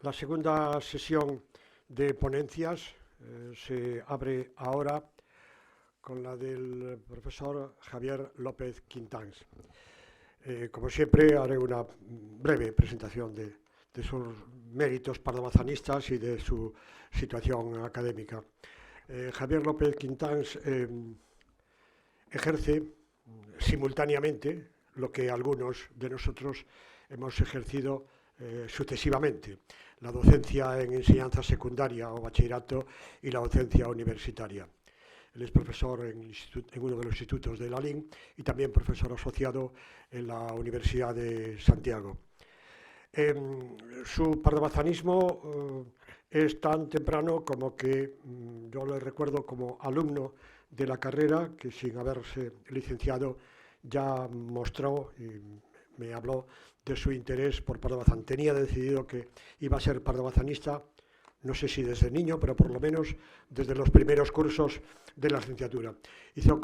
La segunda sesión de ponencias se abre ahora con la del profesor Javier López Quintáns. Como siempre, haré una breve presentación de sus méritos pardobazanistas y de su situación académica. Javier López Quintáns ejerce simultáneamente lo que algunos de nosotros hemos ejercido sucesivamente: la docencia en enseñanza secundaria o bachillerato y la docencia universitaria. Él es profesor en uno de los institutos de la LIN y también profesor asociado en la Universidad de Santiago. Su pardobazanismo es tan temprano como que yo le recuerdo como alumno de la carrera, que sin haberse licenciado ya mostró y me habló de su interés por Pardobazán. Tenía decidido que iba a ser pardobazanista, no sé si desde niño, pero por lo menos desde los primeros cursos de la licenciatura. Hizo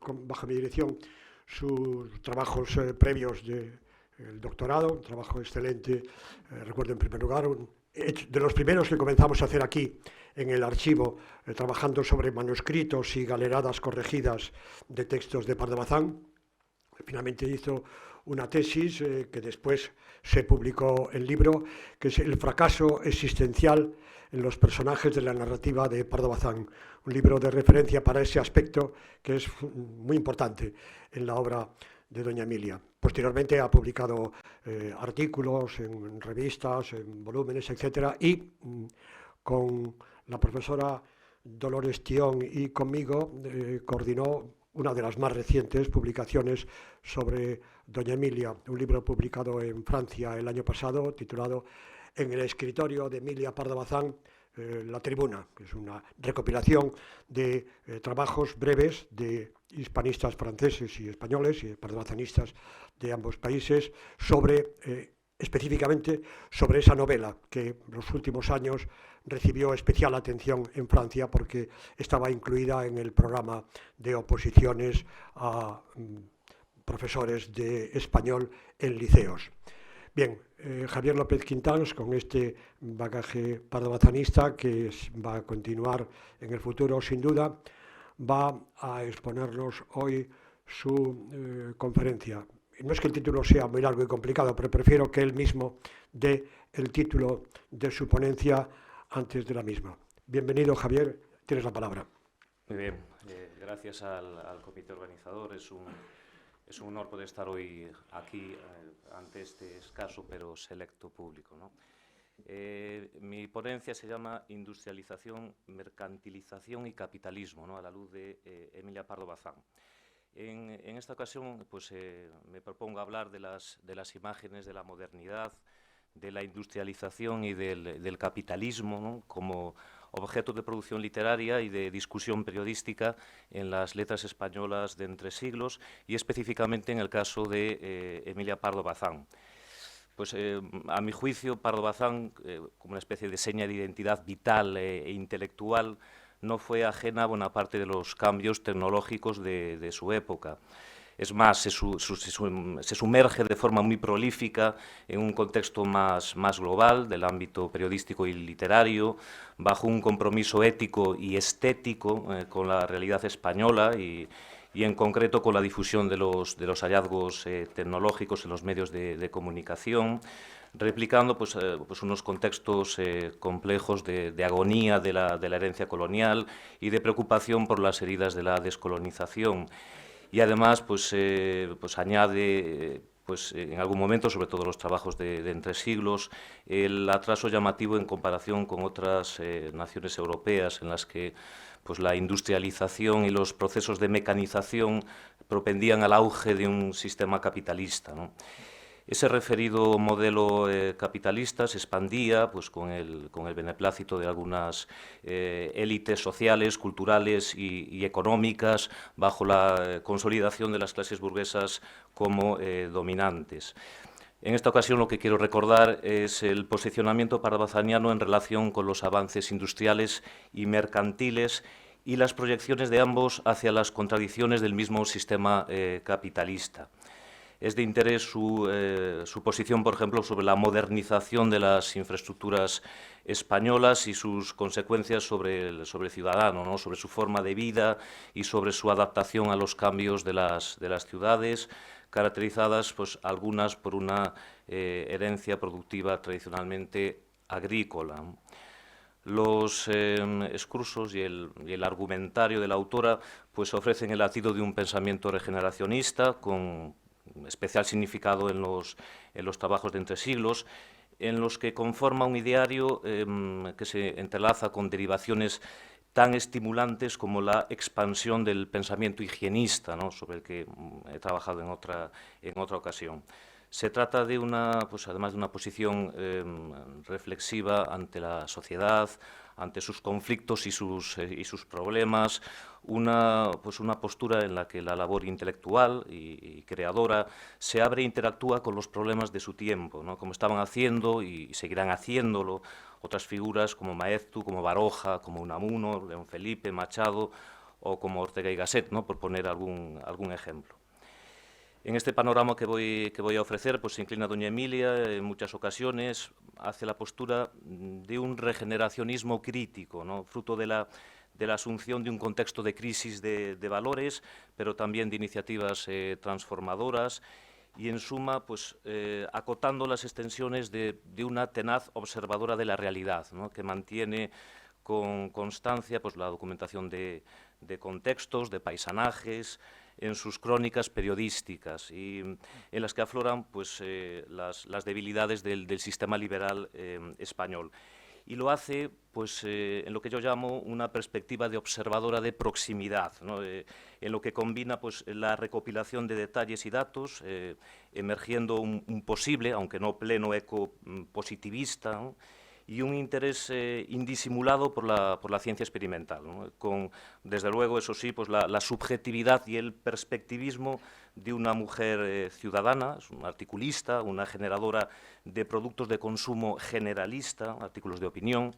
bajo mi dirección sus trabajos previos del doctorado, un trabajo excelente. Recuerdo en primer lugar, de los primeros que comenzamos a hacer aquí en el archivo, trabajando sobre manuscritos y galeradas corregidas de textos de Pardobazán. Finalmente hizo una tesis que después se publicó en libro, que es El fracaso existencial en los personajes de la narrativa de Pardobazán, un libro de referencia para ese aspecto que es muy importante en la obra de doña Emilia. Posteriormente ha publicado artículos en revistas, en volúmenes, etc. Y con la profesora Dolores Tión y conmigo coordinó una de las más recientes publicaciones sobre doña Emilia, un libro publicado en Francia el año pasado, titulado En el escritorio de Emilia Pardo Bazán, La Tribuna, que es una recopilación de trabajos breves de hispanistas franceses y españoles y pardobazanistas de ambos países sobre específicamente sobre esa novela que en los últimos años recibió especial atención en Francia porque estaba incluida en el programa de oposiciones a profesores de español en liceos. Bien, Javier López Quintáns, con este bagaje pardobazanista que va a continuar en el futuro sin duda, va a exponernos hoy su conferencia. No es que el título sea muy largo y complicado, pero prefiero que él mismo dé el título de su ponencia antes de la misma. Bienvenido, Javier, tienes la palabra. Muy bien, gracias al comité organizador. Es un honor poder estar hoy aquí ante este escaso pero selecto público, ¿no? Mi ponencia se llama Industrialización, Mercantilización y Capitalismo, ¿no?, a la luz de Emilia Pardo Bazán. En esta ocasión pues, me propongo hablar de las imágenes de la modernidad, de la industrialización y del capitalismo, ¿no?, como objeto de producción literaria y de discusión periodística en las letras españolas de entre siglos y específicamente en el caso de Emilia Pardo Bazán. Pues a mi juicio, Pardo Bazán, como una especie de seña de identidad vital e intelectual, no fue ajena a buena parte de los cambios tecnológicos de su época. Es más, se sumerge de forma muy prolífica en un contexto más global del ámbito periodístico y literario, bajo un compromiso ético y estético con la realidad española y en concreto con la difusión de los hallazgos tecnológicos en los medios de comunicación, replicando pues unos contextos complejos de agonía de la herencia colonial y de preocupación por las heridas de la descolonización. Y además pues añade en algún momento, sobre todo los trabajos de entre siglos, el atraso llamativo en comparación con otras naciones europeas en las que pues, la industrialización y los procesos de mecanización propendían al auge de un sistema capitalista, ¿no? Ese referido modelo capitalista se expandía pues, con el beneplácito de algunas élites sociales, culturales y económicas bajo la consolidación de las clases burguesas como dominantes. En esta ocasión lo que quiero recordar es el posicionamiento pardobazaniano en relación con los avances industriales y mercantiles y las proyecciones de ambos hacia las contradicciones del mismo sistema capitalista. Es de interés su posición, por ejemplo, sobre la modernización de las infraestructuras españolas y sus consecuencias sobre el ciudadano, ¿no? Sobre su forma de vida y sobre su adaptación a los cambios de las ciudades, caracterizadas pues, algunas por una herencia productiva tradicionalmente agrícola. Los excursos y el argumentario de la autora pues, ofrecen el latido de un pensamiento regeneracionista con especial significado en los trabajos de entre siglos, en los que conforma un ideario que se entrelaza con derivaciones tan estimulantes como la expansión del pensamiento higienista, ¿no? Sobre el que he trabajado en otra ocasión. Se trata de pues además de una posición reflexiva ante la sociedad, ante sus conflictos y sus problemas, pues una postura en la que la labor intelectual y creadora se abre e interactúa con los problemas de su tiempo, ¿no? Como estaban haciendo y seguirán haciéndolo otras figuras como Maeztu, como Baroja, como Unamuno, León Felipe, Machado o como Ortega y Gasset, ¿no? Por poner algún ejemplo. En este panorama que voy a ofrecer, pues se inclina doña Emilia en muchas ocasiones hacia la postura de un regeneracionismo crítico, ¿no? Fruto de la asunción de un contexto de crisis de valores, pero también de iniciativas transformadoras y, en suma, pues, acotando las extensiones de una tenaz observadora de la realidad, ¿no? Que mantiene con constancia pues, la documentación de contextos, de paisanajes, en sus crónicas periodísticas y en las que afloran pues, las debilidades del sistema liberal español. Y lo hace pues, en lo que yo llamo una perspectiva de observadora de proximidad, ¿no? En lo que combina pues, la recopilación de detalles y datos, emergiendo un posible, aunque no pleno, eco positivista, ¿no? Y un interés indisimulado por la ciencia experimental, ¿no? Con, desde luego, eso sí, pues la subjetividad y el perspectivismo de una mujer ciudadana, una articulista, una generadora de productos de consumo generalista, artículos de opinión,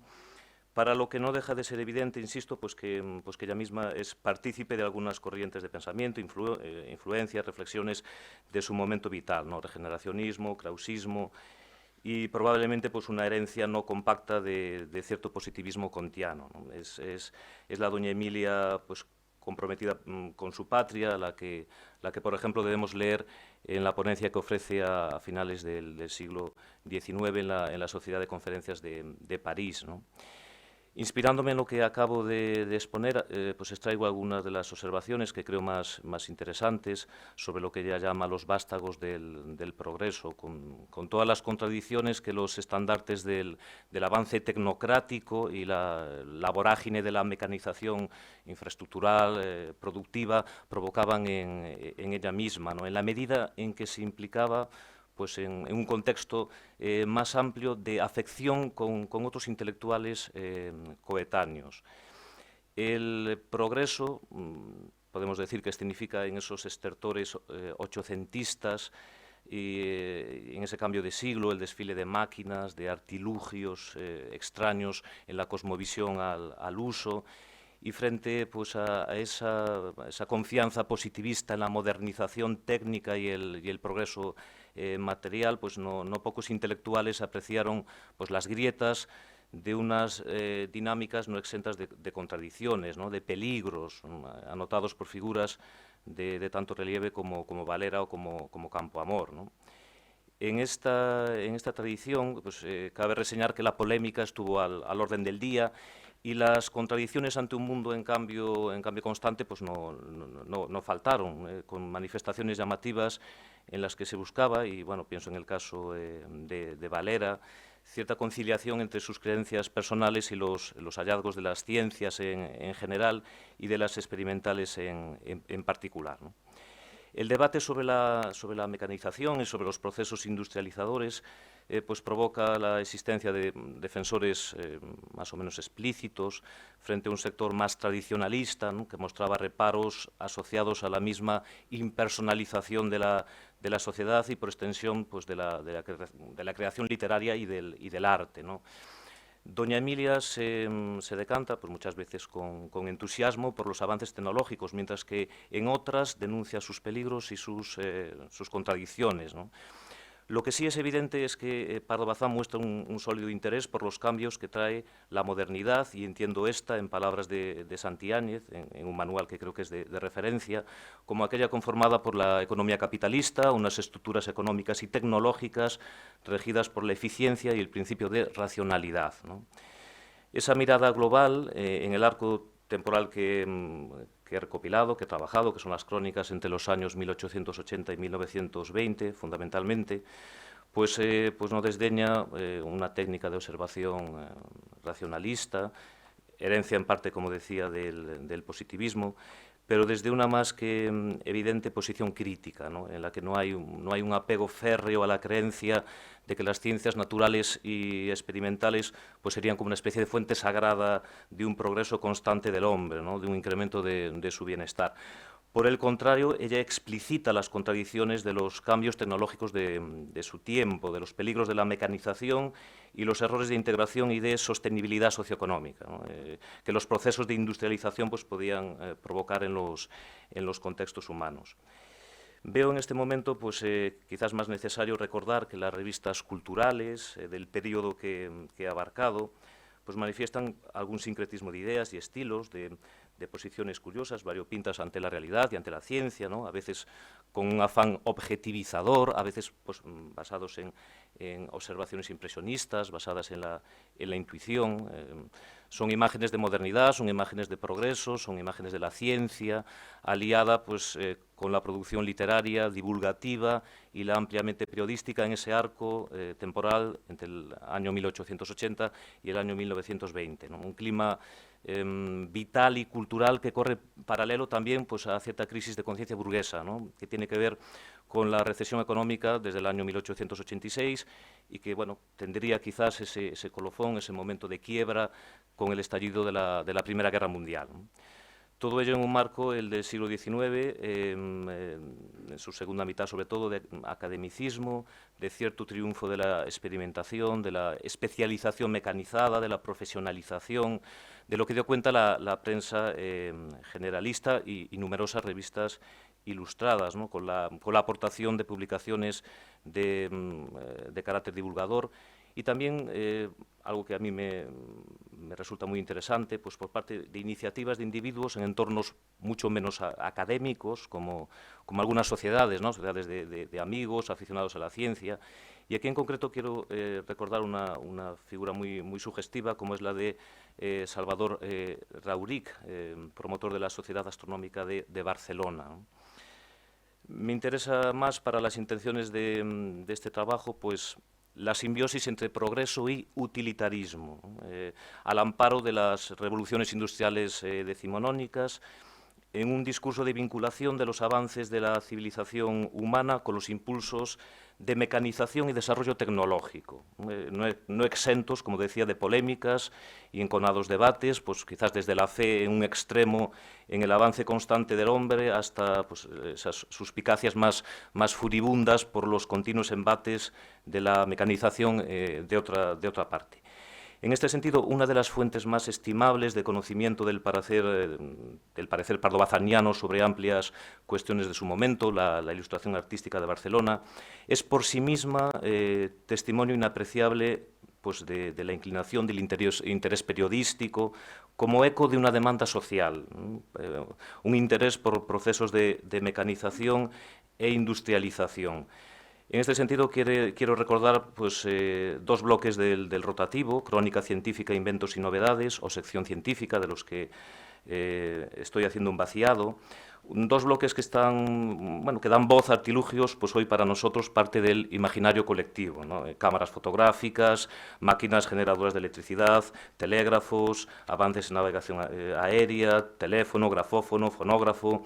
para lo que no deja de ser evidente, insisto, pues que ella misma es partícipe de algunas corrientes de pensamiento, influencias, reflexiones de su momento vital, ¿no? Regeneracionismo, krausismo, y probablemente pues, una herencia no compacta de cierto positivismo kantiano, ¿no? Es la doña Emilia pues, comprometida con su patria, la que, por ejemplo, debemos leer en la ponencia que ofrece a finales del siglo XIX en la Sociedad de Conferencias de París, ¿no? Inspirándome en lo que acabo de exponer, pues extraigo algunas de las observaciones que creo más interesantes sobre lo que ella llama los vástagos del progreso, con todas las contradicciones que los estandartes del avance tecnocrático y la vorágine de la mecanización infraestructural, productiva, provocaban en ella misma, ¿no? En la medida en que se implicaba pues en un contexto más amplio de afección con otros intelectuales coetáneos. El progreso, podemos decir que significa en esos estertores ochocentistas y en ese cambio de siglo, el desfile de máquinas, de artilugios extraños en la cosmovisión al uso, y frente pues, a esa confianza positivista en la modernización técnica y el progreso material, pues no pocos intelectuales apreciaron pues, las grietas de unas dinámicas no exentas de contradicciones, ¿no? De peligros, anotados por figuras de tanto relieve como Valera o como Campoamor, ¿no? En esta tradición pues, cabe reseñar que la polémica estuvo al orden del día y las contradicciones ante un mundo en cambio constante pues no faltaron, con manifestaciones llamativas en las que se buscaba, y bueno, pienso en el caso de Valera, cierta conciliación entre sus creencias personales y los hallazgos de las ciencias en general y de las experimentales en particular, ¿no? El debate sobre la mecanización y sobre los procesos industrializadores pues provoca la existencia de defensores más o menos explícitos frente a un sector más tradicionalista, ¿no? Que mostraba reparos asociados a la misma impersonalización de la sociedad y, por extensión, pues de la creación literaria y del arte, ¿no? Doña Emilia se decanta, pues muchas veces con entusiasmo, por los avances tecnológicos, mientras que en otras denuncia sus peligros y sus contradicciones, ¿no? Lo que sí es evidente es que Pardo Bazán muestra un sólido interés por los cambios que trae la modernidad, y entiendo esta, en palabras de Santiáñez, en un manual que creo que es de referencia, como aquella conformada por la economía capitalista, unas estructuras económicas y tecnológicas regidas por la eficiencia y el principio de racionalidad, ¿no? Esa mirada global, en el arco temporal que he recopilado, que he trabajado, que son las crónicas entre los años 1880 y 1920, fundamentalmente, pues no desdeña una técnica de observación racionalista, herencia en parte, como decía, del positivismo, pero desde una más que evidente posición crítica, ¿no? En la que no hay un apego férreo a la creencia de que las ciencias naturales y experimentales pues serían como una especie de fuente sagrada de un progreso constante del hombre, ¿no? De un incremento de su bienestar. Por el contrario, ella explicita las contradicciones de los cambios tecnológicos de su tiempo, de los peligros de la mecanización y los errores de integración y de sostenibilidad socioeconómica, ¿no? Que los procesos de industrialización pues, podían provocar en los contextos humanos. Veo en este momento pues, quizás más necesario recordar que las revistas culturales del periodo que he abarcado pues, manifiestan algún sincretismo de ideas y estilos, de posiciones curiosas, variopintas ante la realidad y ante la ciencia, ¿no? A veces con un afán objetivizador, a veces pues, basados en observaciones impresionistas, basadas en la intuición. Son imágenes de modernidad, son imágenes de progreso, son imágenes de la ciencia, aliada pues, con la producción literaria, divulgativa y la ampliamente periodística en ese arco temporal entre el año 1880 y el año 1920, ¿no? Un clima vital y cultural que corre paralelo también pues, a cierta crisis de conciencia burguesa, ¿no? Que tiene que ver con la recesión económica desde el año 1886 y que bueno, tendría quizás ese colofón, ese momento de quiebra con el estallido de la Primera Guerra Mundial, ¿no? Todo ello en un marco, el del siglo XIX, en su segunda mitad sobre todo, de academicismo, de cierto triunfo de la experimentación, de la especialización mecanizada, de la profesionalización, de lo que dio cuenta la prensa generalista y numerosas revistas ilustradas, ¿no? con la aportación de publicaciones de carácter divulgador y también algo que a mí me resulta muy interesante, pues por parte de iniciativas de individuos en entornos mucho menos académicos, como algunas sociedades, ¿no? Sociedades de amigos, aficionados a la ciencia. Y aquí en concreto quiero recordar una figura muy sugestiva, como es la de Salvador Rauric, promotor de la Sociedad Astronómica de Barcelona, ¿no? Me interesa más para las intenciones de este trabajo, pues, la simbiosis entre progreso y utilitarismo, al amparo de las revoluciones industriales decimonónicas, en un discurso de vinculación de los avances de la civilización humana con los impulsos de mecanización y desarrollo tecnológico, no exentos, como decía, de polémicas y enconados debates, pues quizás desde la fe en un extremo en el avance constante del hombre hasta pues, esas suspicacias más furibundas por los continuos embates de la mecanización de otra parte. En este sentido, una de las fuentes más estimables de conocimiento del parecer pardobazaniano sobre amplias cuestiones de su momento, la ilustración artística de Barcelona, es por sí misma testimonio inapreciable pues, de la inclinación del interés periodístico como eco de una demanda social, un interés por procesos de mecanización e industrialización. En este sentido, quiero recordar pues, dos bloques del rotativo, Crónica Científica, Inventos y Novedades, o Sección Científica, de los que estoy haciendo un vaciado. Dos bloques que dan voz a artilugios, pues hoy para nosotros parte del imaginario colectivo, ¿no? Cámaras fotográficas, máquinas generadoras de electricidad, telégrafos, avances en navegación aérea, teléfono, grafófono, fonógrafo,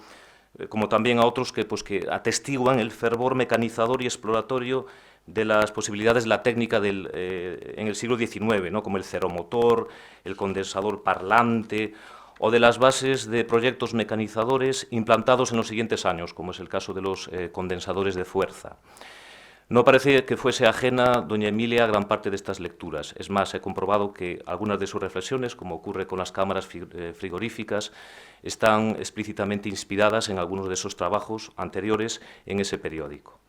como también a otros que atestiguan el fervor mecanizador y exploratorio de las posibilidades de la técnica en el siglo XIX, ¿no? Como el ceromotor, el condensador parlante, o de las bases de proyectos mecanizadores implantados en los siguientes años, como es el caso de los condensadores de fuerza. No parece que fuese ajena doña Emilia a gran parte de estas lecturas. Es más, he comprobado que algunas de sus reflexiones, como ocurre con las cámaras frigoríficas, están explícitamente inspiradas en algunos de esos trabajos anteriores en ese periódico.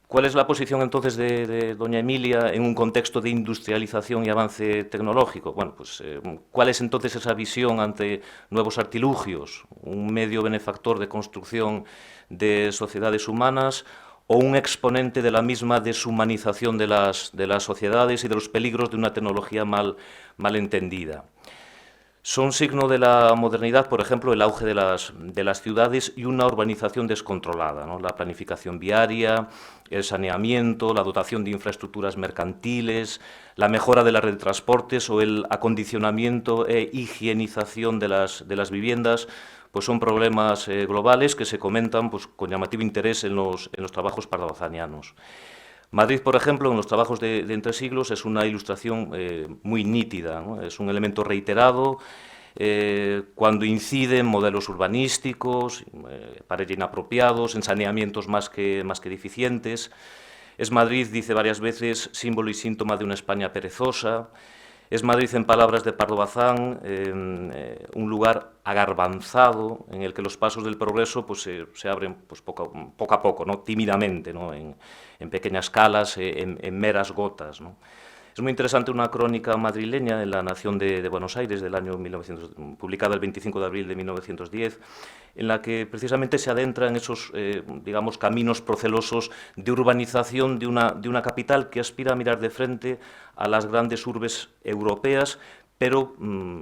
¿Cuál es la posición entonces de doña Emilia en un contexto de industrialización y avance tecnológico? Bueno, pues ¿cuál es entonces esa visión ante nuevos artilugios? ¿Un medio benefactor de construcción de sociedades humanas o un exponente de la misma deshumanización de las sociedades y de los peligros de una tecnología mal entendida? Son signo de la modernidad, por ejemplo, el auge de las ciudades y una urbanización descontrolada, ¿no? La planificación viaria, el saneamiento, la dotación de infraestructuras mercantiles, la mejora de la red de transportes o el acondicionamiento e higienización de las viviendas, pues son problemas globales que se comentan pues, con llamativo interés en los trabajos pardavazanianos. Madrid, por ejemplo, en los trabajos de Entre Siglos es una ilustración muy nítida, ¿no? Es un elemento reiterado cuando incide en modelos urbanísticos, para ello inapropiados, en saneamientos más que deficientes. Es Madrid, dice varias veces, símbolo y síntoma de una España perezosa. Es Madrid, en palabras de Pardo Bazán, un lugar agarbanzado en el que los pasos del progreso pues, se abren pues, poco a poco, ¿no? Tímidamente, ¿no? En pequeñas calas, en meras gotas, ¿no? Es muy interesante una crónica madrileña en La Nación de Buenos Aires del año 1900, publicada el 25 de abril de 1910, en la que precisamente se adentra en esos, digamos, caminos procelosos de urbanización de una capital que aspira a mirar de frente a las grandes urbes europeas, pero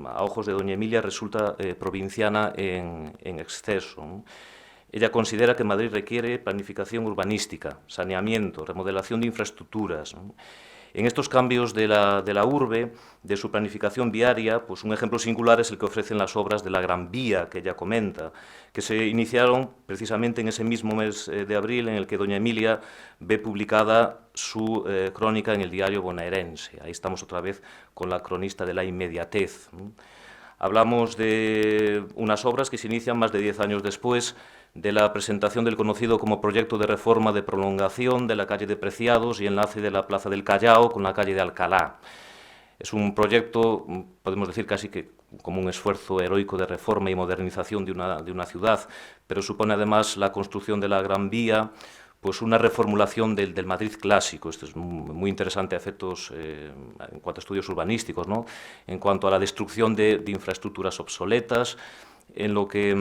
a ojos de doña Emilia resulta provinciana en exceso, ¿no? Ella considera que Madrid requiere planificación urbanística, saneamiento, remodelación de infraestructuras, ¿no? En estos cambios de la urbe, de su planificación viaria, pues un ejemplo singular es el que ofrecen las obras de la Gran Vía, que ella comenta, que se iniciaron precisamente en ese mismo mes de abril en el que doña Emilia ve publicada su crónica en el diario bonaerense. Ahí estamos otra vez con la cronista de la inmediatez, ¿no? Hablamos de unas obras que se inician más de 10 años después de la presentación del conocido como proyecto de reforma de prolongación de la calle de Preciados y enlace de la Plaza del Callao con la calle de Alcalá. Es un proyecto, podemos decir casi que como un esfuerzo heroico de reforma y modernización de una ciudad, pero supone además la construcción de la Gran Vía, pues una reformulación del Madrid clásico. Esto es muy interesante a efectos en cuanto a estudios urbanísticos, ¿no? En cuanto a la destrucción de infraestructuras obsoletas, en lo que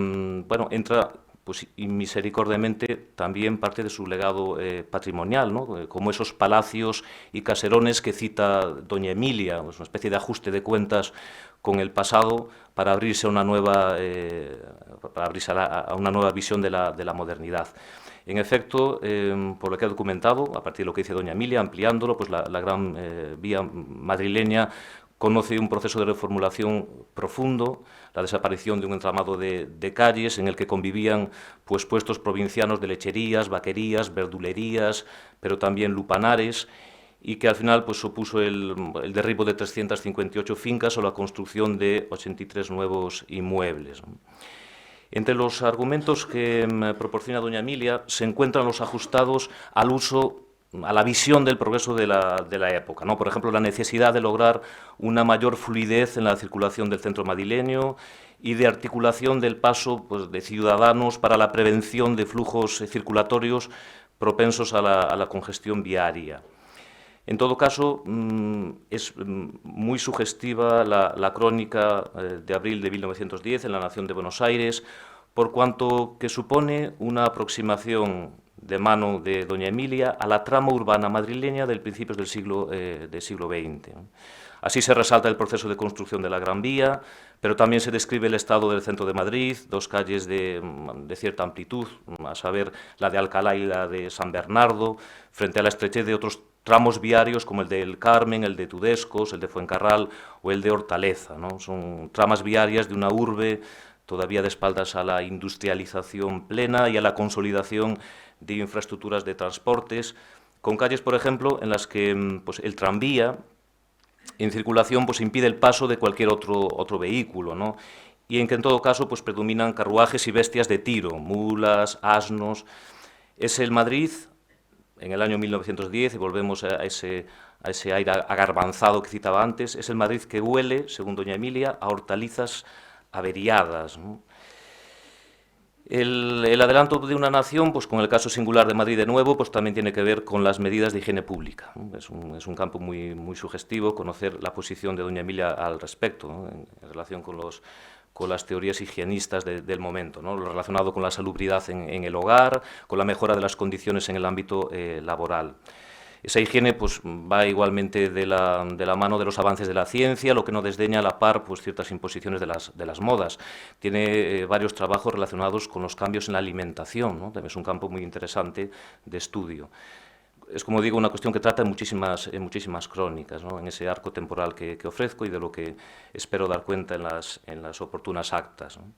bueno, entra pues inmisericordiamente también parte de su legado patrimonial, ¿no? Como esos palacios y caserones que cita doña Emilia, pues una especie de ajuste de cuentas con el pasado para abrirse a una nueva, a una nueva visión de la modernidad. En efecto, por lo que ha documentado, a partir de lo que dice doña Emilia, ampliándolo, pues la Gran Vía madrileña conoce un proceso de reformulación profundo, la desaparición de un entramado de calles en el que convivían pues, puestos provincianos de lecherías, vaquerías, verdulerías, pero también lupanares, y que al final pues, supuso el derribo de 358 fincas o la construcción de 83 nuevos inmuebles, ¿no? Entre los argumentos que proporciona doña Emilia se encuentran los ajustados al uso, a la visión del progreso de la época, ¿no? Por ejemplo, la necesidad de lograr una mayor fluidez en la circulación del centro madrileño y de articulación del paso pues, de ciudadanos para la prevención de flujos circulatorios propensos a la congestión viaria. En todo caso, es muy sugestiva la crónica de abril de 1910 en La Nación de Buenos Aires, por cuanto que supone una aproximación de mano de doña Emilia a la trama urbana madrileña del principios del siglo XX. Así se resalta el proceso de construcción de la Gran Vía, pero también se describe el estado del centro de Madrid, dos calles de cierta amplitud, a saber, la de Alcalá y la de San Bernardo, frente a la estrechez de otros tramos viarios como el del Carmen, el de Tudescos, el de Fuencarral o el de Hortaleza, ¿no? Son tramas viarias de una urbe todavía de espaldas a la industrialización plena y a la consolidación de infraestructuras de transportes, con calles, por ejemplo, en las que pues, el tranvía en circulación pues, impide el paso de cualquier otro vehículo, ¿no? Y en que en todo caso pues, predominan carruajes y bestias de tiro, mulas, asnos. Es el Madrid en el año 1910, y volvemos a ese aire agarbanzado que citaba antes, es el Madrid que huele, según doña Emilia, a hortalizas averiadas, ¿no? El adelanto de una nación, pues con el caso singular de Madrid de nuevo, pues también tiene que ver con las medidas de higiene pública, ¿no? Es un campo muy sugestivo conocer la posición de doña Emilia al respecto, ¿no? en relación con las teorías higienistas del momento, ¿no? Lo relacionado con la salubridad en el hogar, con la mejora de las condiciones en el ámbito laboral. Esa higiene pues, va igualmente de la mano de los avances de la ciencia, lo que no desdeña a la par pues, ciertas imposiciones de las modas. Tiene varios trabajos relacionados con los cambios en la alimentación, ¿no? También es un campo muy interesante de estudio. Es, como digo, una cuestión que trata en muchísimas crónicas, ¿no? En ese arco temporal que ofrezco y de lo que espero dar cuenta en las oportunas actas, ¿no?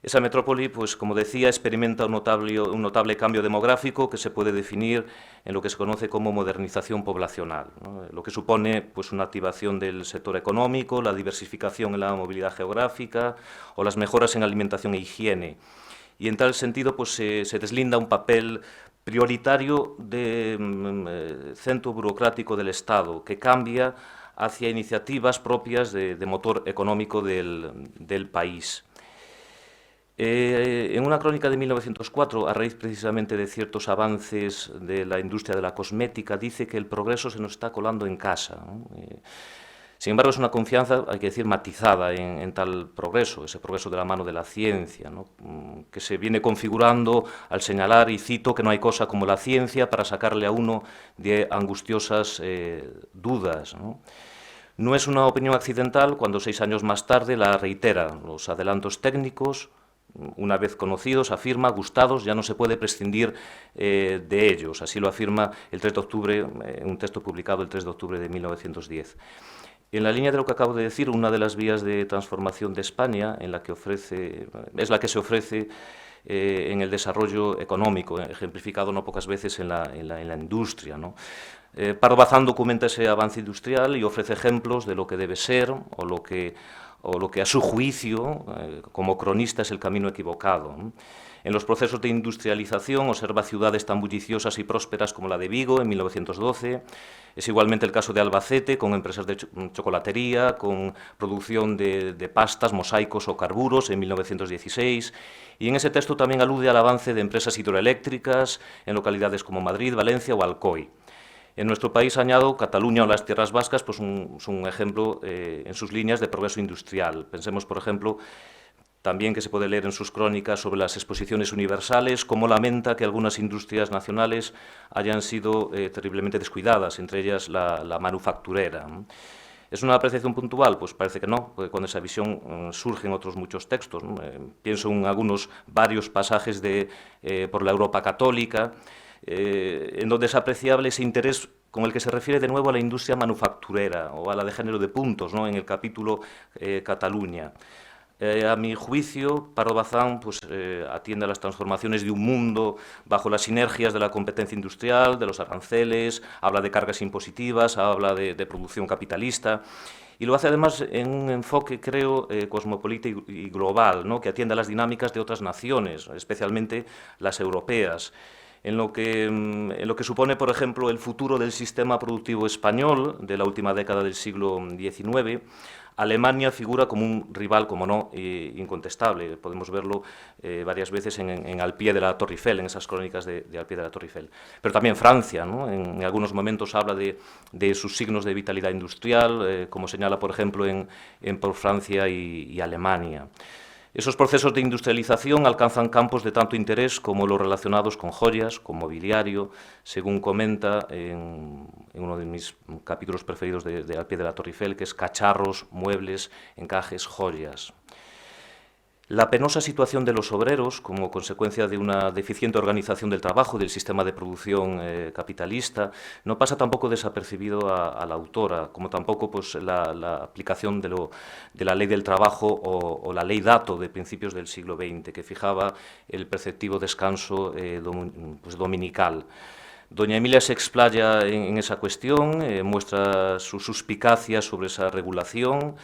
Esa metrópoli, pues, como decía, experimenta un notable cambio demográfico que se puede definir en lo que se conoce como modernización poblacional, ¿no? Lo que supone pues, una activación del sector económico, la diversificación en la movilidad geográfica o las mejoras en alimentación e higiene. Y en tal sentido pues, se deslinda un papel prioritario de centro burocrático del Estado, que cambia hacia iniciativas propias de motor económico del país. En una crónica de 1904, a raíz precisamente de ciertos avances de la industria de la cosmética, dice que el progreso se nos está colando en casa, ¿no? Sin embargo, es una confianza, hay que decir, matizada en tal progreso, ese progreso de la mano de la ciencia, ¿no? Que se viene configurando al señalar, y cito, que no hay cosa como la ciencia para sacarle a uno de angustiosas dudas, ¿no? No es una opinión accidental cuando 6 años más tarde la reitera. Los adelantos técnicos, una vez conocidos, afirma, gustados, ya no se puede prescindir de ellos. Así lo afirma el 3 de octubre, un texto publicado el 3 de octubre de 1910. En la línea de lo que acabo de decir, una de las vías de transformación de España es la que se ofrece en el desarrollo económico, ejemplificado no pocas veces en la industria, ¿no? Pardo Bazán documenta ese avance industrial y ofrece ejemplos de lo que debe ser o lo que a su juicio, como cronista, es el camino equivocado, ¿no? En los procesos de industrialización observa ciudades tan bulliciosas y prósperas como la de Vigo en 1912. Es igualmente el caso de Albacete, con empresas de chocolatería, con producción de pastas, mosaicos o carburos en 1916. Y en ese texto también alude al avance de empresas hidroeléctricas en localidades como Madrid, Valencia o Alcoy. En nuestro país, añado, Cataluña o las Tierras Vascas pues son un ejemplo en sus líneas de progreso industrial. Pensemos, por ejemplo, también que se puede leer en sus crónicas sobre las exposiciones universales, cómo lamenta que algunas industrias nacionales hayan sido terriblemente descuidadas, entre ellas la manufacturera. ¿Es una apreciación puntual? Pues parece que no, porque con esa visión surgen otros muchos textos, ¿no? Pienso en varios pasajes por la Europa católica, en donde es apreciable ese interés con el que se refiere de nuevo a la industria manufacturera o a la de género de puntos, ¿no? En el capítulo Cataluña. A mi juicio, Pardo Bazán pues, atiende a las transformaciones de un mundo bajo las sinergias de la competencia industrial, de los aranceles, habla de cargas impositivas, habla de producción capitalista, y lo hace además en un enfoque, creo, cosmopolita y global, ¿no? Que atiende a las dinámicas de otras naciones, especialmente las europeas. En lo que supone, por ejemplo, el futuro del sistema productivo español de la última década del siglo XIX, Alemania figura como un rival, como no, incontestable. Podemos verlo varias veces en Al pie de la Torre Eiffel, en esas crónicas de Al pie de la Torre Eiffel. Pero también Francia, ¿no? En algunos momentos habla de sus signos de vitalidad industrial, como señala, por ejemplo, por Francia y Alemania. Esos procesos de industrialización alcanzan campos de tanto interés como los relacionados con joyas, con mobiliario, según comenta en uno de mis capítulos preferidos de Al pie de la Torre Eiffel, que es cacharros, muebles, encajes, joyas. La penosa situación de los obreros, como consecuencia de una deficiente organización del trabajo del sistema de producción capitalista, no pasa tampoco desapercibido a la autora, como tampoco pues, la aplicación de la ley del trabajo o la ley Dato de principios del siglo XX, que fijaba el preceptivo descanso dominical. Doña Emilia se explaya en esa cuestión, muestra su suspicacia sobre esa regulación.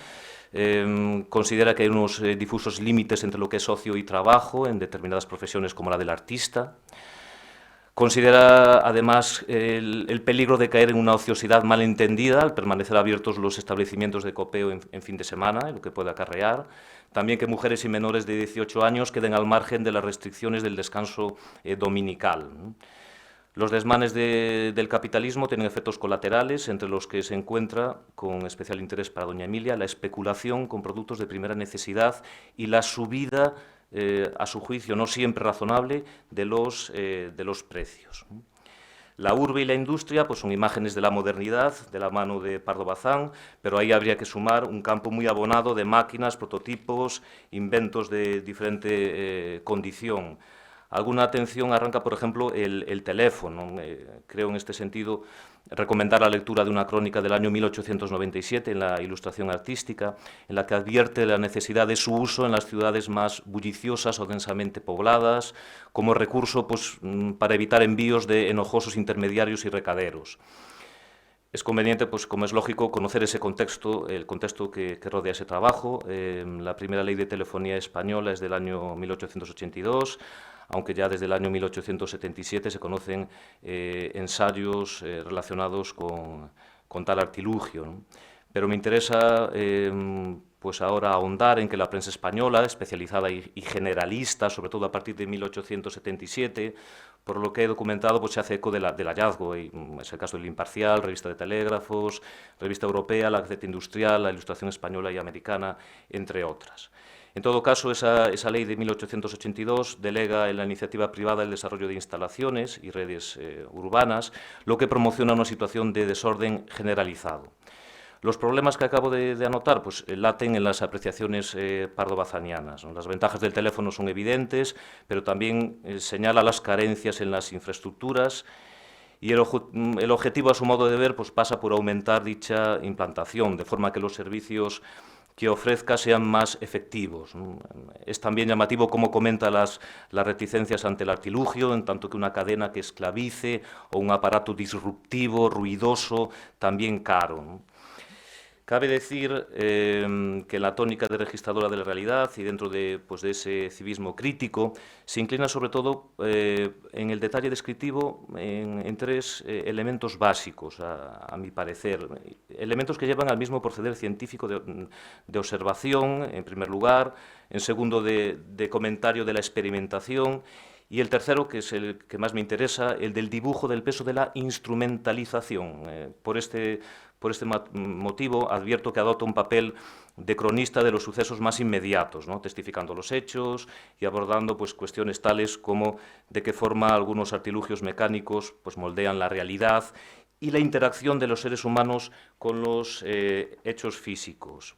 Considera que hay unos difusos límites entre lo que es ocio y trabajo en determinadas profesiones como la del artista. Considera, además, el peligro de caer en una ociosidad malentendida al permanecer abiertos los establecimientos de copeo en fin de semana, lo que puede acarrear. También que mujeres y menores de 18 años queden al margen de las restricciones del descanso dominical. Los desmanes del capitalismo tienen efectos colaterales, entre los que se encuentra, con especial interés para doña Emilia, la especulación con productos de primera necesidad y la subida, a su juicio no siempre razonable, de los precios. La urbe y la industria pues, son imágenes de la modernidad, de la mano de Pardo Bazán, pero ahí habría que sumar un campo muy abonado de máquinas, prototipos, inventos de diferente condición. Alguna atención arranca, por ejemplo, el teléfono. Creo en este sentido recomendar la lectura de una crónica del año 1897 en la Ilustración Artística, en la que advierte la necesidad de su uso en las ciudades más bulliciosas o densamente pobladas, como recurso pues, para evitar envíos de enojosos intermediarios y recaderos. Es conveniente, pues, como es lógico, conocer ese contexto, el contexto que rodea ese trabajo. La primera ley de telefonía española es del año 1882, aunque ya desde el año 1877 se conocen ensayos relacionados con tal artilugio, ¿no? Pero me interesa pues ahora ahondar en que la prensa española, especializada y generalista, sobre todo a partir de 1877, por lo que he documentado, pues se hace eco del hallazgo, y es el caso del Imparcial, Revista de Telégrafos, Revista Europea, la Gaceta Industrial, la Ilustración Española y Americana, entre otras. En todo caso, esa ley de 1882 delega en la iniciativa privada el desarrollo de instalaciones y redes urbanas, lo que promociona una situación de desorden generalizado. Los problemas que acabo de anotar pues, laten en las apreciaciones pardo-bazanianas, ¿no? Las ventajas del teléfono son evidentes, pero también señala las carencias en las infraestructuras y el objetivo, a su modo de ver, pues, pasa por aumentar dicha implantación, de forma que los servicios que ofrezca sean más efectivos. Es también llamativo cómo comenta las reticencias ante el artilugio, en tanto que una cadena que esclavice o un aparato disruptivo, ruidoso, también caro, ¿no? Cabe decir que la tónica de registradora de la realidad y dentro de ese civismo crítico se inclina sobre todo en el detalle descriptivo en tres elementos básicos, a mi parecer. Elementos que llevan al mismo proceder científico de observación, en primer lugar, en segundo de comentario de la experimentación, y el tercero, que es el que más me interesa, el del dibujo del peso de la instrumentalización. Por este motivo, advierto que adopta un papel de cronista de los sucesos más inmediatos, ¿no? Testificando los hechos y abordando pues, cuestiones tales como de qué forma algunos artilugios mecánicos pues, moldean la realidad y la interacción de los seres humanos con los hechos físicos.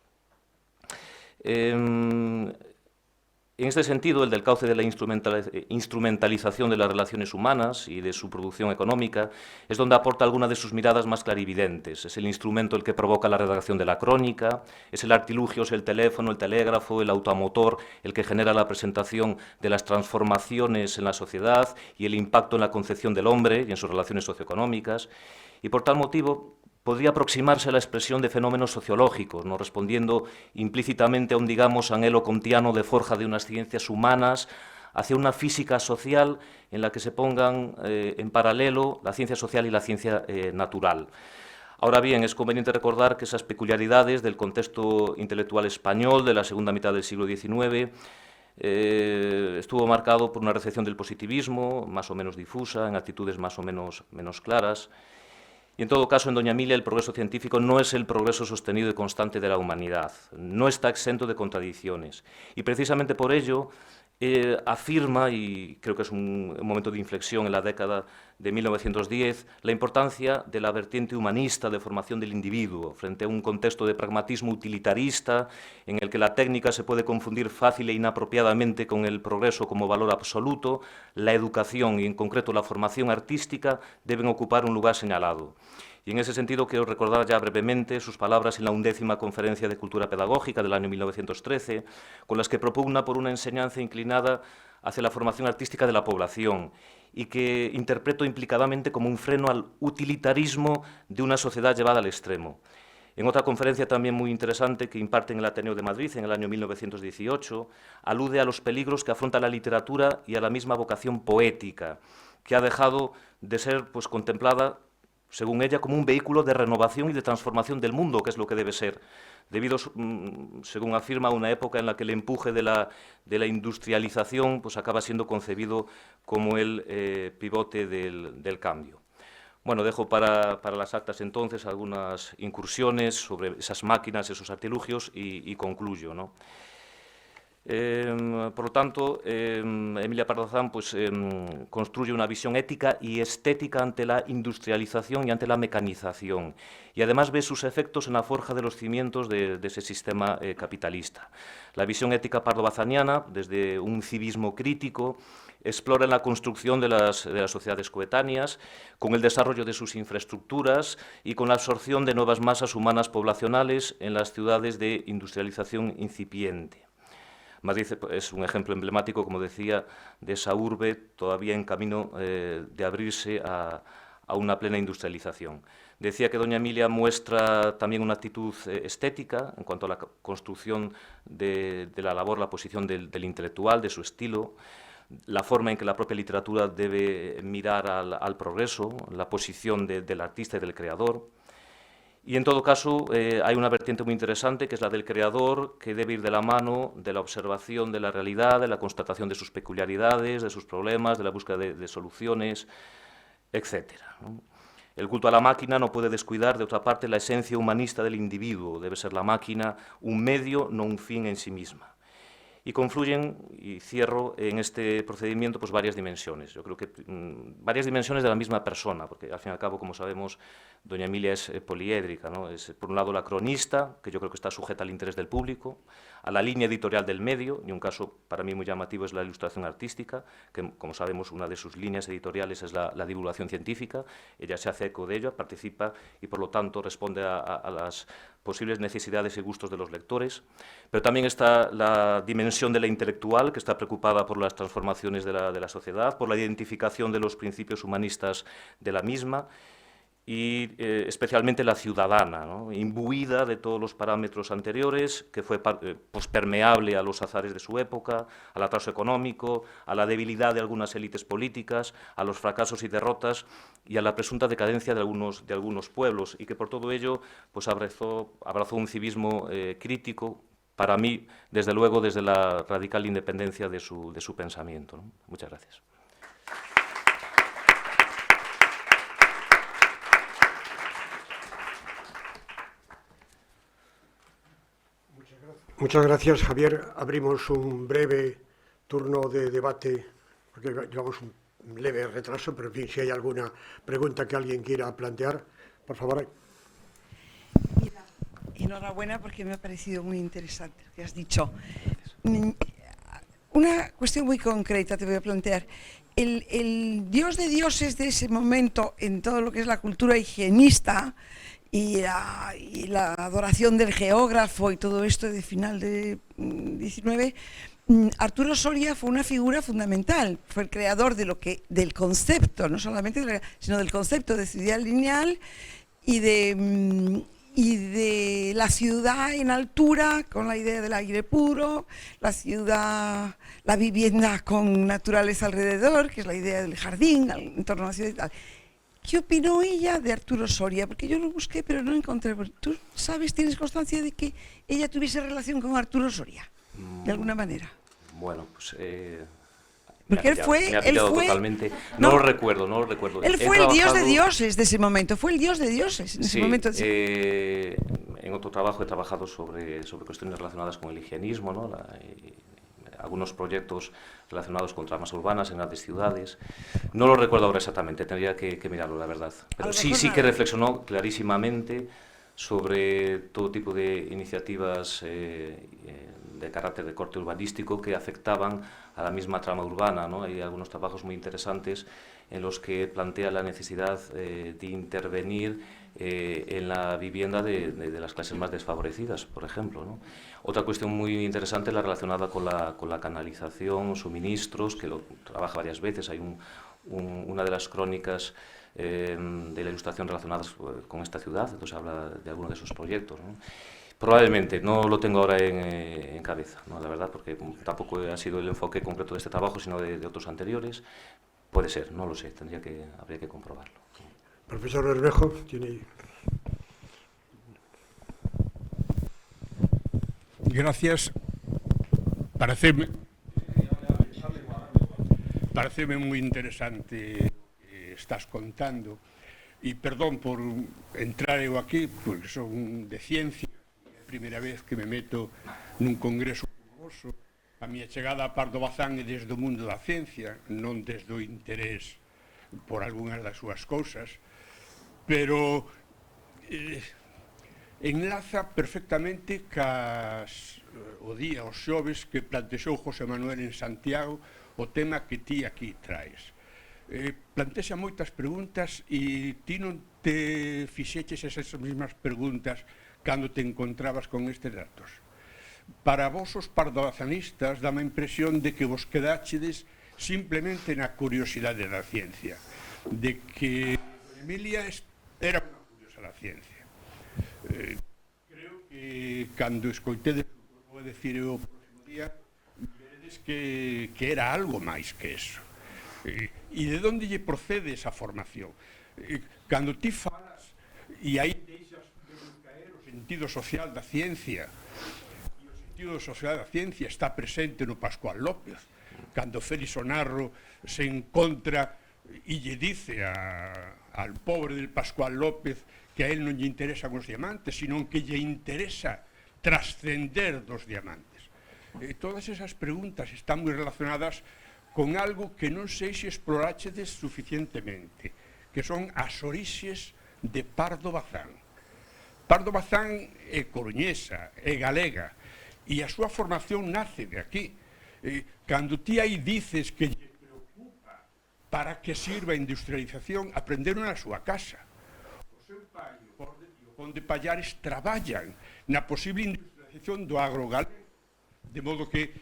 En este sentido, el del cauce de la instrumentalización de las relaciones humanas y de su producción económica es donde aporta alguna de sus miradas más clarividentes. Es el instrumento el que provoca la redacción de la crónica, es el artilugio, es el teléfono, el telégrafo, el automotor, el que genera la presentación de las transformaciones en la sociedad y el impacto en la concepción del hombre y en sus relaciones socioeconómicas. Y por tal motivo, podría aproximarse a la expresión de fenómenos sociológicos, ¿no? Respondiendo implícitamente a un, digamos, anhelo kantiano de forja de unas ciencias humanas hacia una física social en la que se pongan en paralelo la ciencia social y la ciencia natural. Ahora bien, es conveniente recordar que esas peculiaridades del contexto intelectual español de la segunda mitad del siglo XIX estuvo marcado por una recepción del positivismo, más o menos difusa, en actitudes más o menos claras. Y en todo caso, en doña Emilia, el progreso científico no es el progreso sostenido y constante de la humanidad, no está exento de contradicciones. Y precisamente por ello afirma, y creo que es un momento de inflexión en la década de 1910, la importancia de la vertiente humanista de formación del individuo frente a un contexto de pragmatismo utilitarista en el que la técnica se puede confundir fácil e inapropiadamente con el progreso como valor absoluto. La educación y, en concreto, la formación artística deben ocupar un lugar señalado. Y en ese sentido quiero recordar ya brevemente sus palabras en la 11ª Conferencia de Cultura Pedagógica del año 1913, con las que propugna por una enseñanza inclinada hacia la formación artística de la población y que interpreto implicadamente como un freno al utilitarismo de una sociedad llevada al extremo. En otra conferencia también muy interesante que imparte en el Ateneo de Madrid en el año 1918, alude a los peligros que afronta la literatura y a la misma vocación poética, que ha dejado de ser pues, contemplada, según ella, como un vehículo de renovación y de transformación del mundo, que es lo que debe ser, debido, según afirma, a una época en la que el empuje de la industrialización pues, acaba siendo concebido como el pivote del cambio. Bueno, dejo para las actas entonces algunas incursiones sobre esas máquinas, esos artilugios y concluyo, ¿no? Por lo tanto, Emilia Pardazán pues, construye una visión ética y estética ante la industrialización y ante la mecanización, y además ve sus efectos en la forja de los cimientos de ese sistema capitalista. La visión ética pardobazaniana, desde un civismo crítico, explora en la construcción de las sociedades coetáneas, con el desarrollo de sus infraestructuras y con la absorción de nuevas masas humanas poblacionales en las ciudades de industrialización incipiente. Madrid es un ejemplo emblemático, como decía, de esa urbe todavía en camino de abrirse a una plena industrialización. Decía que doña Emilia muestra también una actitud estética en cuanto a la construcción de la labor, la posición del intelectual, de su estilo, la forma en que la propia literatura debe mirar al progreso, la posición del artista y del creador. Y en todo caso hay una vertiente muy interesante que es la del creador, que debe ir de la mano de la observación de la realidad, de la constatación de sus peculiaridades, de sus problemas, de la búsqueda de soluciones, etc. El culto a la máquina no puede descuidar, de otra parte, la esencia humanista del individuo. Debe ser la máquina un medio, no un fin en sí misma. Y confluyen, y cierro, en este procedimiento pues, varias dimensiones. Yo creo que varias dimensiones de la misma persona, porque al fin y al cabo, como sabemos, doña Emilia es poliédrica, ¿no? Es, por un lado, la cronista, que yo creo que está sujeta al interés del público, a la línea editorial del medio, y un caso para mí muy llamativo es la ilustración artística, que, como sabemos, una de sus líneas editoriales es la divulgación científica. Ella se hace eco de ello, participa y, por lo tanto, responde a las posibles necesidades y gustos de los lectores. Pero también está la dimensión de la intelectual, que está preocupada por las transformaciones de la sociedad, por la identificación de los principios humanistas de la misma, y especialmente la ciudadana, ¿no? Imbuida de todos los parámetros anteriores, que fue pues, permeable a los azares de su época, al atraso económico, a la debilidad de algunas élites políticas, a los fracasos y derrotas y a la presunta decadencia de algunos pueblos, y que por todo ello pues, abrazó un civismo crítico, para mí, desde luego, desde la radical independencia de su pensamiento, ¿no? Muchas gracias. Muchas gracias, Javier. Abrimos un breve turno de debate, porque llevamos un leve retraso, pero en fin, si hay alguna pregunta que alguien quiera plantear, por favor. Mira, enhorabuena porque me ha parecido muy interesante lo que has dicho. Una cuestión muy concreta te voy a plantear. El dios de dioses de ese momento en todo lo que es la cultura higienista y la adoración del geógrafo y todo esto de final del XIX, Arturo Soria fue una figura fundamental, fue el creador del concepto, no solamente sino del concepto de ciudad lineal y de la ciudad en altura, con la idea del aire puro, la vivienda con naturaleza alrededor, que es la idea del jardín en torno a la ciudad y tal. ¿Qué opinó ella de Arturo Soria? Porque yo lo busqué, pero no encontré. ¿Tú sabes, tienes constancia de que ella tuviese relación con Arturo Soria, de alguna manera? Bueno, pues... Porque él fue totalmente. No lo recuerdo. Él fue el dios de dioses de ese momento, fue el dios de dioses en ese momento. En otro trabajo he trabajado sobre cuestiones relacionadas con el higienismo, ¿no? Algunos proyectos relacionados con tramas urbanas en grandes ciudades. No lo recuerdo ahora exactamente, tendría que mirarlo, la verdad. Pero sí que reflexionó clarísimamente sobre todo tipo de iniciativas de carácter de corte urbanístico que afectaban a la misma trama urbana, ¿no? Hay algunos trabajos muy interesantes en los que plantea la necesidad de intervenir en la vivienda de las clases más desfavorecidas, por ejemplo, ¿no? Otra cuestión muy interesante es la relacionada con la canalización, suministros, que lo trabaja varias veces. Hay una de las crónicas de la ilustración relacionadas con esta ciudad, entonces habla de algunos de esos proyectos, ¿no? Probablemente, no lo tengo ahora en cabeza, ¿no? La verdad, porque tampoco ha sido el enfoque concreto de este trabajo, sino de otros anteriores, Puede ser, no lo sé, habría que comprobarlo. Profesor Bermejo, tiene... Gracias. Pareceme moi interesante o que estás contando, e perdón por entrar eu aquí, porque son de ciencia, é a primeira vez que me meto nun congreso curioso. A miña chegada a Pardo Bazán é desde o mundo da ciencia, non desde o interés por algunhas das súas cousas, pero enlaza perfectamente o día, os xoves, que plantexou José Manuel en Santiago o tema que ti aquí traes. Plantexa moitas preguntas e ti non te fixeches esas mesmas preguntas cando te encontrabas con estes datos. Para vos os pardobazanistas dá a impresión de que vos quedáchedes simplemente na curiosidade da ciencia, de que Emilia era unha curiosa da ciencia. Creo que cando escoitedes o que vou decir eu o próximo día, veredes que era algo máis que eso. E de onde lle procede esa formación? Cando ti falas e aí deixas de caer o sentido social da ciencia, e o sentido social da ciencia está presente no Pascual López, cando Félix Onarro se encontra e lle dice al pobre del Pascual López que a él non lle interesan os diamantes, sino que lle interesa trascender dos diamantes. Todas esas preguntas están moi relacionadas con algo que non sei se explorachedes suficientemente, que son as orixes de Pardo Bazán. Pardo Bazán é coruñesa, é galega, e a súa formación nace de aquí. Cando ti aí dices que lle preocupa para que sirva a industrialización, aprenderon na súa casa. O seu pai e o conde Pallares traballan na posible industrialización do agro galego, de modo que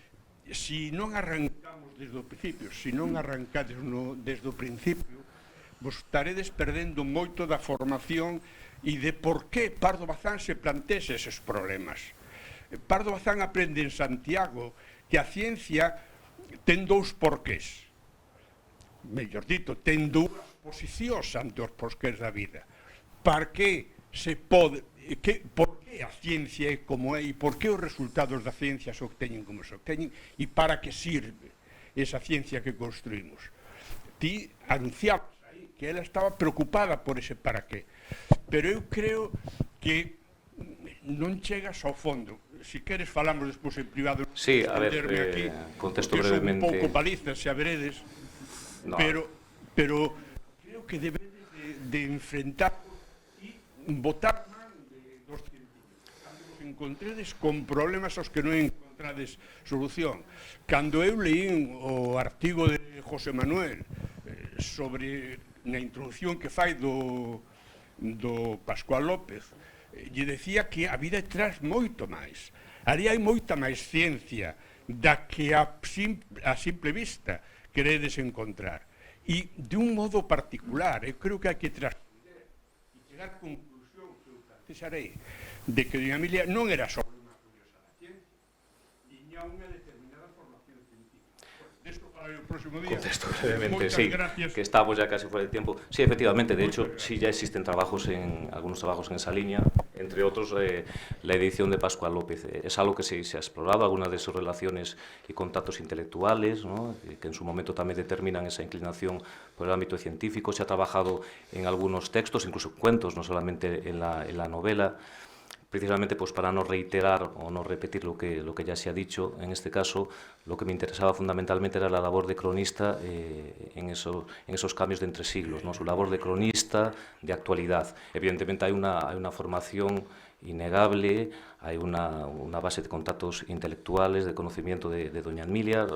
se non arrancamos desde o principio, se non arrancades desde o principio, vos estaredes perdendo moito da formación e de por que Pardo Bazán se plantexe eses problemas. Pardo Bazán aprende en Santiago que a ciencia ten dous porqués. Mellor dito, ten dúas posicións ante os porqués da vida. Para que se pode... por que a ciencia é como é e por que os resultados da ciencia se obteñen como se obteñen e para que sirve esa ciencia que construímos. Ti anunciabas aí que ela estaba preocupada por ese para qué, pero eu creo que non chegas ao fondo. Si queres falamos despois en privado. Sí, a ver, contesto brevemente. Son un pouco palizas, xa veredes, no. pero creo que debedes de enfrentar e votar dos científicos. Cando vos encontredes con problemas aos que non encontrades solución. Cando eu leí o artigo de José Manuel sobre na introducción que fai do Pascual López, lle decía que a vida tras moito máis. Ali hai moita máis ciencia da que a simple vista queredes encontrar. E de un modo particular, eu creo que hai que trascender e chegar a conclusión que eu plantexarei de que doña Emilia non era só unha curiosa da ciencia, tiña unha determinada formación científica. Desto falarei o próximo día. Contesto brevemente, sí, gracias. Que estamos ya casi fuera de tiempo. Sí, efectivamente, de hecho, sí ya existen algunos trabajos en esa línea, entre otros la edición de Pascual López. Es algo que se ha explorado, algunas de sus relaciones y contactos intelectuales, ¿no? Que en su momento también determinan esa inclinación por el ámbito científico. Se ha trabajado en algunos textos, incluso cuentos, no solamente en la novela. Precisamente pues para no reiterar o no repetir lo que ya se ha dicho, en este caso lo que me interesaba fundamentalmente era la labor de cronista en esos cambios de entre siglos, ¿no? Su labor de cronista de actualidad. Evidentemente hay una formación innegable, hay una base de contactos intelectuales, de conocimiento de doña Emilia,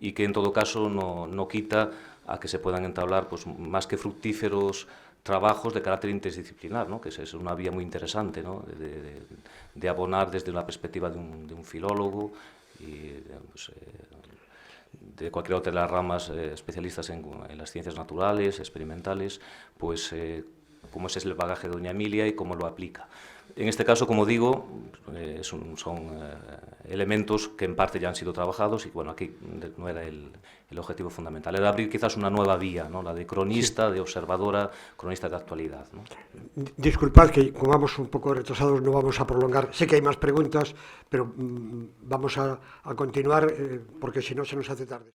y que en todo caso no quita a que se puedan entablar pues, más que fructíferos trabajos de carácter interdisciplinar, ¿no? Que es una vía muy interesante, ¿no? de abonar desde la perspectiva de un filólogo y pues, de cualquier otra de las ramas especialistas en las ciencias naturales, experimentales, pues cómo es el bagaje de doña Emilia y cómo lo aplica. En este caso, como digo, son elementos que en parte ya han sido trabajados y bueno, aquí no era el objetivo fundamental. Era abrir quizás una nueva vía, ¿no? La de cronista, de observadora, cronista de actualidad, ¿no? Disculpad que como vamos un poco retrasados no vamos a prolongar. Sé que hay más preguntas, pero vamos a continuar porque si no se nos hace tarde.